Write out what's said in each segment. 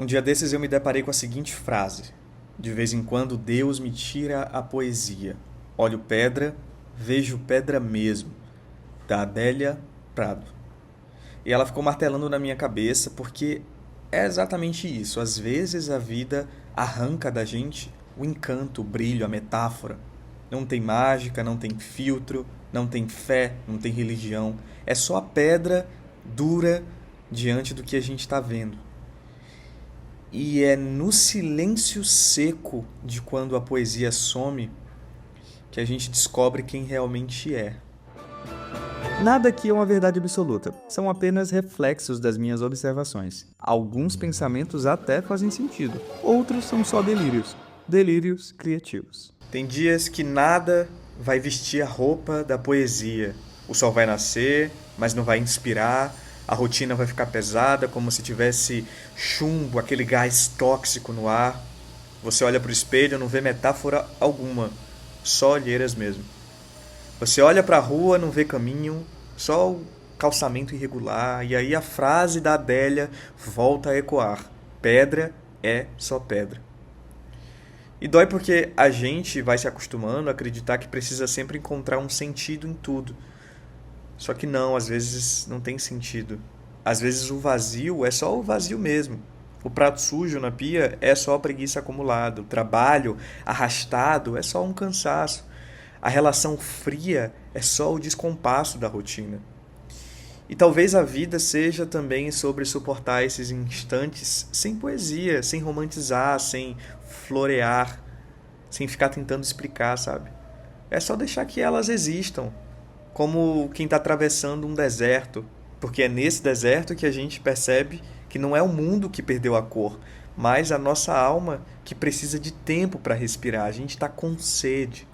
Um dia desses eu me deparei com a seguinte frase: de vez em quando Deus me tira a poesia. Olho pedra, vejo pedra mesmo. Da Adélia Prado. E ela ficou martelando na minha cabeça porque é exatamente isso. Às vezes a vida arranca da gente o encanto, o brilho, a metáfora. Não tem mágica, não tem filtro, não tem fé, não tem religião. É só a pedra dura diante do que a gente está vendo. E é no silêncio seco de quando a poesia some que a gente descobre quem realmente é. Nada aqui é uma verdade absoluta, são apenas reflexos das minhas observações. Alguns pensamentos até fazem sentido, outros são só delírios. Delírios criativos. Tem dias que nada vai vestir a roupa da poesia. O sol vai nascer, mas não vai inspirar. A rotina vai ficar pesada, como se tivesse chumbo, aquele gás tóxico no ar. Você olha para o espelho e não vê metáfora alguma, só olheiras mesmo. Você olha para a rua, não vê caminho, só o calçamento irregular. E aí a frase da Adélia volta a ecoar: pedra é só pedra. E dói porque a gente vai se acostumando a acreditar que precisa sempre encontrar um sentido em tudo. Só que não, às vezes não tem sentido. Às vezes o vazio é só o vazio mesmo. O prato sujo na pia é só a preguiça acumulada. O trabalho arrastado é só um cansaço. A relação fria é só o descompasso da rotina. E talvez a vida seja também sobre suportar esses instantes sem poesia, sem romantizar, sem florear, sem ficar tentando explicar, sabe? É só deixar que elas existam, como quem está atravessando um deserto, porque é nesse deserto que a gente percebe que não é o mundo que perdeu a cor, mas a nossa alma que precisa de tempo para respirar. A gente está com sede.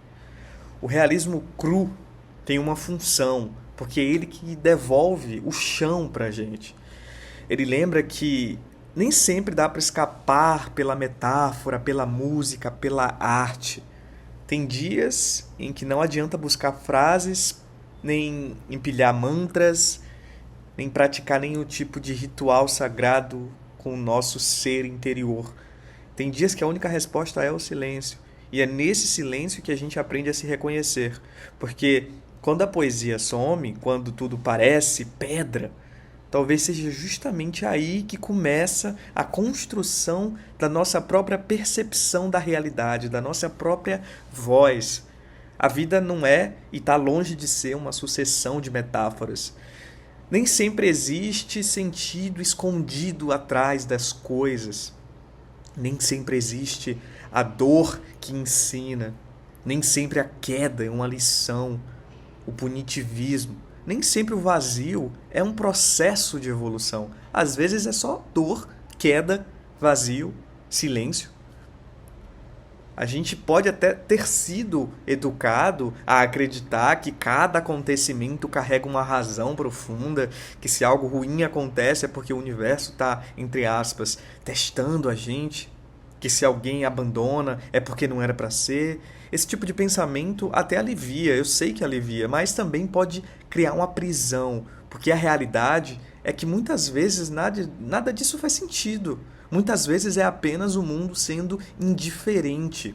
O realismo cru tem uma função, porque é ele que devolve o chão para a gente. Ele lembra que nem sempre dá para escapar pela metáfora, pela música, pela arte. Tem dias em que não adianta buscar frases, nem empilhar mantras, nem praticar nenhum tipo de ritual sagrado com o nosso ser interior. Tem dias que a única resposta é o silêncio. E é nesse silêncio que a gente aprende a se reconhecer. Porque quando a poesia some, quando tudo parece pedra, talvez seja justamente aí que começa a construção da nossa própria percepção da realidade, da nossa própria voz. A vida não é e está longe de ser uma sucessão de metáforas. Nem sempre existe sentido escondido atrás das coisas. Nem sempre existe a dor que ensina. Nem sempre a queda é uma lição, o punitivismo. Nem sempre o vazio é um processo de evolução. Às vezes é só dor, queda, vazio, silêncio. A gente pode até ter sido educado a acreditar que cada acontecimento carrega uma razão profunda, que se algo ruim acontece é porque o universo está, entre aspas, testando a gente, que se alguém abandona é porque não era para ser. Esse tipo de pensamento até alivia, eu sei que alivia, mas também pode criar uma prisão, porque a realidade é que muitas vezes nada disso faz sentido. Muitas vezes é apenas o mundo sendo indiferente.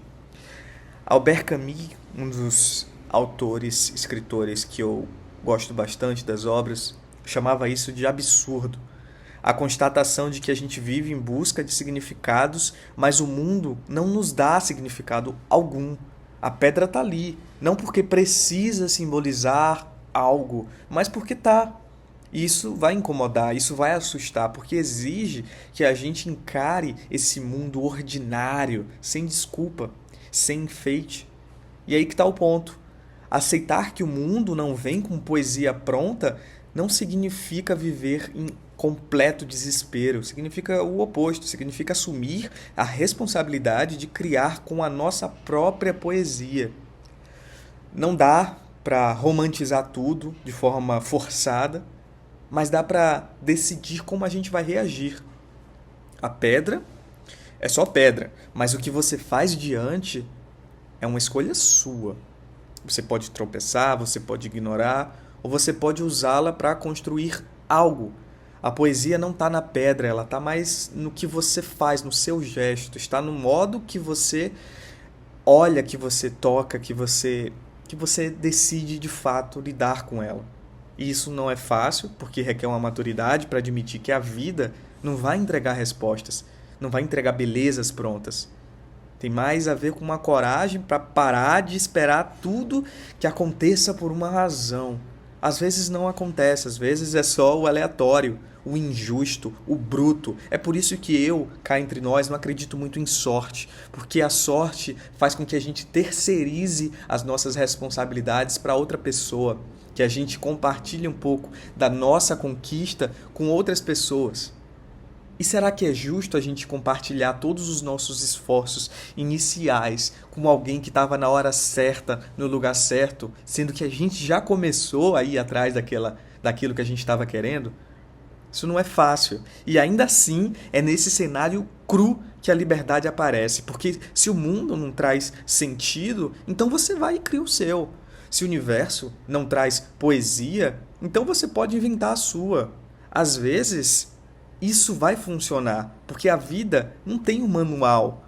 Albert Camus, um dos autores, escritores que eu gosto bastante das obras, chamava isso de absurdo. A constatação de que a gente vive em busca de significados, mas o mundo não nos dá significado algum. A pedra está ali, não porque precisa simbolizar algo, mas porque está. Isso vai incomodar, isso vai assustar, porque exige que a gente encare esse mundo ordinário, sem desculpa, sem enfeite. E aí que está o ponto. Aceitar que o mundo não vem com poesia pronta não significa viver em completo desespero. Significa o oposto, significa assumir a responsabilidade de criar com a nossa própria poesia. Não dá para romantizar tudo de forma forçada, mas dá para decidir como a gente vai reagir. A pedra é só pedra, mas o que você faz diante é uma escolha sua. Você pode tropeçar, você pode ignorar, ou você pode usá-la para construir algo. A poesia não está na pedra, ela está mais no que você faz, no seu gesto, está no modo que você olha, que você toca, que você decide de fato lidar com ela. E isso não é fácil, porque requer uma maturidade para admitir que a vida não vai entregar respostas, não vai entregar belezas prontas. Tem mais a ver com uma coragem para parar de esperar tudo que aconteça por uma razão. Às vezes não acontece, às vezes é só o aleatório, o injusto, o bruto. É por isso que eu, cá entre nós, não acredito muito em sorte, porque a sorte faz com que a gente terceirize as nossas responsabilidades para outra pessoa, que a gente compartilhe um pouco da nossa conquista com outras pessoas. E será que é justo a gente compartilhar todos os nossos esforços iniciais com alguém que estava na hora certa, no lugar certo, sendo que a gente já começou a ir atrás daquilo que a gente estava querendo? Isso não é fácil. E ainda assim, é nesse cenário cru que a liberdade aparece. Porque se o mundo não traz sentido, então você vai e cria o seu. Se o universo não traz poesia, então você pode inventar a sua. Às vezes, isso vai funcionar, porque a vida não tem um manual.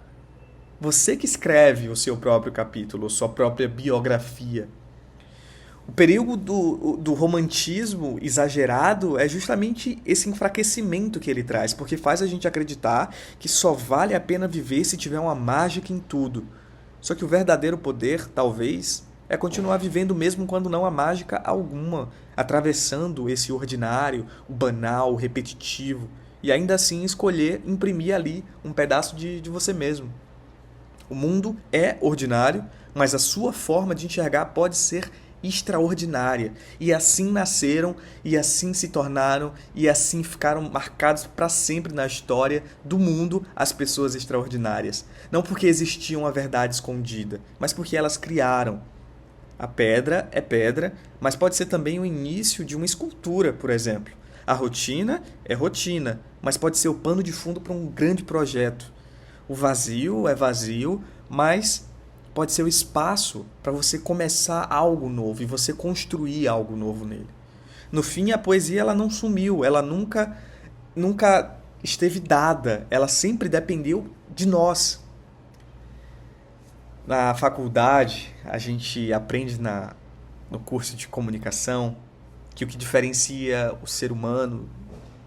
Você que escreve o seu próprio capítulo, sua própria biografia. O perigo do romantismo exagerado é justamente esse enfraquecimento que ele traz, porque faz a gente acreditar que só vale a pena viver se tiver uma mágica em tudo. Só que o verdadeiro poder, talvez, é continuar vivendo mesmo quando não há mágica alguma, atravessando esse ordinário, o banal, o repetitivo, e ainda assim escolher imprimir ali um pedaço de você mesmo. O mundo é ordinário, mas a sua forma de enxergar pode ser extraordinária. E assim nasceram, e assim se tornaram, e assim ficaram marcados para sempre na história do mundo as pessoas extraordinárias. Não porque existia uma verdade escondida, mas porque elas criaram. A pedra é pedra, mas pode ser também o início de uma escultura, por exemplo. A rotina é rotina, mas pode ser o pano de fundo para um grande projeto. O vazio é vazio, mas pode ser o espaço para você começar algo novo e você construir algo novo nele. No fim, a poesia ela não sumiu, ela nunca esteve dada, ela sempre dependeu de nós. Na faculdade, a gente aprende no curso de comunicação que o que diferencia o ser humano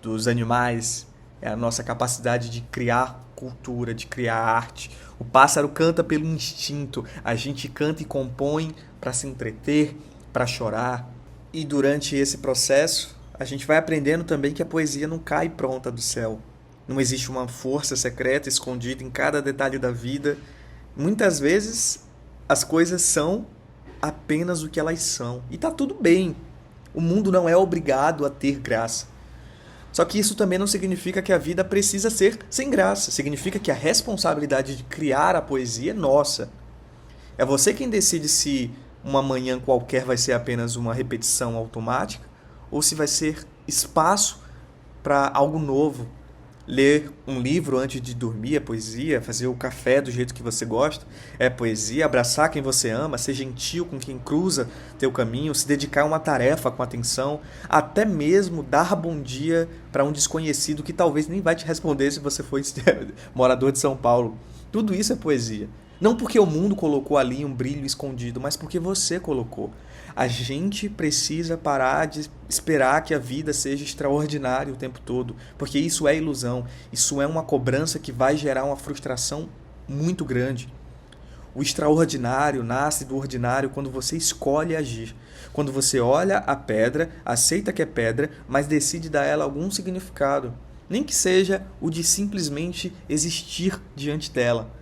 dos animais é a nossa capacidade de criar cultura, de criar arte. O pássaro canta pelo instinto, a gente canta e compõe para se entreter, para chorar. E durante esse processo, a gente vai aprendendo também que a poesia não cai pronta do céu. Não existe uma força secreta escondida em cada detalhe da vida. Muitas vezes, as coisas são apenas o que elas são. E tá tudo bem. O mundo não é obrigado a ter graça. Só que isso também não significa que a vida precisa ser sem graça. Significa que a responsabilidade de criar a poesia é nossa. É você quem decide se uma manhã qualquer vai ser apenas uma repetição automática ou se vai ser espaço para algo novo. Ler um livro antes de dormir é poesia, fazer o café do jeito que você gosta é poesia, abraçar quem você ama, ser gentil com quem cruza teu caminho, se dedicar a uma tarefa com atenção, até mesmo dar bom dia para um desconhecido que talvez nem vai te responder se você for morador de São Paulo. Tudo isso é poesia. Não porque o mundo colocou ali um brilho escondido, mas porque você colocou. A gente precisa parar de esperar que a vida seja extraordinária o tempo todo, porque isso é ilusão, isso é uma cobrança que vai gerar uma frustração muito grande. O extraordinário nasce do ordinário quando você escolhe agir. Quando você olha a pedra, aceita que é pedra, mas decide dar a ela algum significado. Nem que seja o de simplesmente existir diante dela.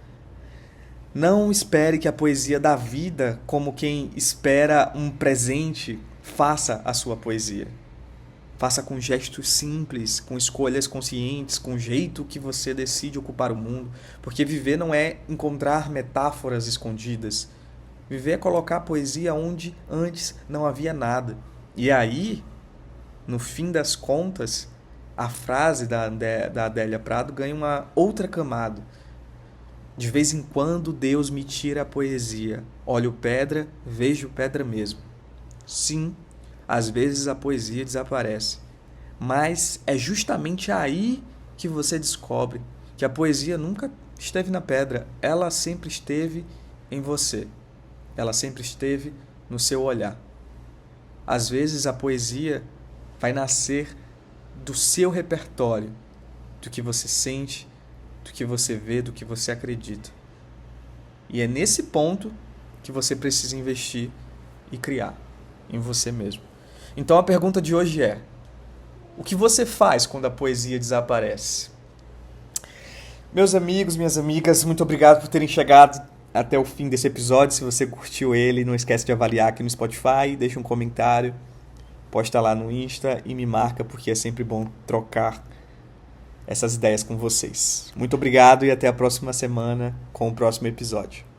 Não espere que a poesia da vida, como quem espera um presente, faça a sua poesia. Faça com gestos simples, com escolhas conscientes, com o jeito que você decide ocupar o mundo. Porque viver não é encontrar metáforas escondidas. Viver é colocar a poesia onde antes não havia nada. E aí, no fim das contas, a frase da Adélia Prado ganha uma outra camada. De vez em quando Deus me tira a poesia. Olho pedra, vejo pedra mesmo. Sim, às vezes a poesia desaparece. Mas é justamente aí que você descobre que a poesia nunca esteve na pedra, ela sempre esteve em você. Ela sempre esteve no seu olhar. Às vezes a poesia vai nascer do seu repertório, do que você sente, do que você vê, do que você acredita. E é nesse ponto que você precisa investir e criar em você mesmo. Então a pergunta de hoje é: o que você faz quando a poesia desaparece? Meus amigos, minhas amigas, muito obrigado por terem chegado até o fim desse episódio. Se você curtiu ele, não esquece de avaliar aqui no Spotify, deixa um comentário, posta lá no Insta e me marca, porque é sempre bom trocar essas ideias com vocês. Muito obrigado e até a próxima semana com o próximo episódio.